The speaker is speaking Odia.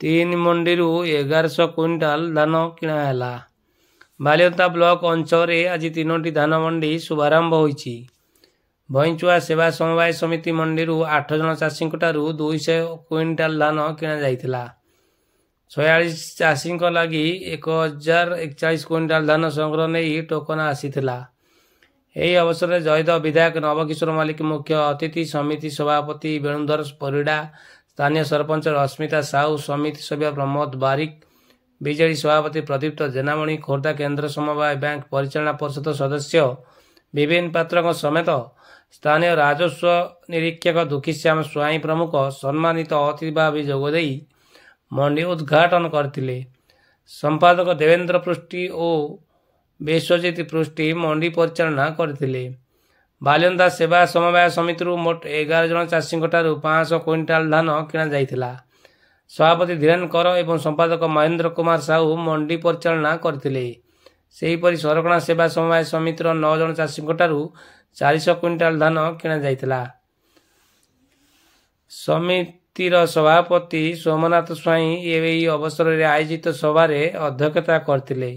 3 ମଣ୍ଡିରୁ 1100 କ୍ୱିଣ୍ଟାଲ ଧାନ କିଣା ହେଲା। ବାଲିଅନ୍ତା ବ୍ଲକ ଅଞ୍ଚଳରେ ଆଜି 3ଟି ଧାନ ମଣ୍ଡି ଶୁଭାରମ୍ଭ ହୋଇଛି। ଭଇଁଚୁଆ ସେବା ସମବାୟ ସମିତି ମଣ୍ଡିରୁ 8 ଜଣ ଚାଷୀଙ୍କଠାରୁ 200 କ୍ୱିଣ୍ଟାଲ ଧାନ କିଣା ଯାଇଥିଲା। 46 ଚାଷୀଙ୍କ ଲାଗି 1041 କ୍ୱିଣ୍ଟାଲ ଧାନ ସଂଗ୍ରହ ନେଇ ଟୋକନ ଆସିଥିଲା। ଏହି ଅବସରରେ ଜୟଦେବ ବିଧାୟକ ନବକିଶୋର ମଲ୍ଲିକ ମୁଖ୍ୟ ଅତିଥି, ସମିତି ସଭାପତି ବେଣୁଧର ପରିଡ଼ା, ସ୍ଥାନୀୟ ସରପଞ୍ଚ ରଶ୍ମିତା ସାହୁ, ସମିତି ସଭ୍ୟ ପ୍ରମୋଦ ବାରିକ, ବିଜେଡି ସଭାପତି ପ୍ରଦୀପ୍ତ ଜେନାମଣି, ଖୋର୍ଦ୍ଧା କେନ୍ଦ୍ର ସମବାୟ ବ୍ୟାଙ୍କ ପରିଚାଳନା ପରିଷଦ ସଦସ୍ୟ ବିପିନ ପାତ୍ରଙ୍କ ସମେତ ସ୍ଥାନୀୟ ରାଜସ୍ୱ ନିରୀକ୍ଷକ ଦୁଃଖୀଶ୍ୟାମ ସ୍ୱାଇଁ ପ୍ରମୁଖ ସମ୍ମାନିତ ଅତିଥି ଭାବେ ଯୋଗଦେଇ ମଣ୍ଡି ଉଦ୍ଘାଟନ କରିଥିଲେ। ସମ୍ପାଦକ ଦେବେନ୍ଦ୍ର ପୃଷ୍ଟି ଓ ବିଶ୍ୱଜିତ ପୃଷ୍ଟି ମଣ୍ଡି ପରିଚାଳନା କରିଥିଲେ। ବାଲିଅନ୍ତା ସେବା ସମବାୟ ସମିତିରୁ ମୋଟ 11 ଜଣ ଚାଷୀଙ୍କଠାରୁ 500 କ୍ୱିଣ୍ଟାଲ ଧାନ କିଣା ଯାଇଥିଲା। ସଭାପତି ଧୀରେନ କର ଏବଂ ସମ୍ପାଦକ ମହେନ୍ଦ୍ର କୁମାର ସାହୁ ମଣ୍ଡି ପରିଚାଳନା କରିଥିଲେ। ସେହିପରି ସରକଣା ସେବା ସମବାୟ ସମିତିର 9 ଜଣ ଚାଷୀଙ୍କଠାରୁ 400 କ୍ୱିଣ୍ଟାଲ ଧାନ କିଣା ଯାଇଥିଲା। ସମିତିର ସଭାପତି ସୋମନାଥ ସ୍ୱାଇଁ ଏହି ଅବସରରେ ଆୟୋଜିତ ସଭାରେ ଅଧ୍ୟକ୍ଷତା କରିଥିଲେ।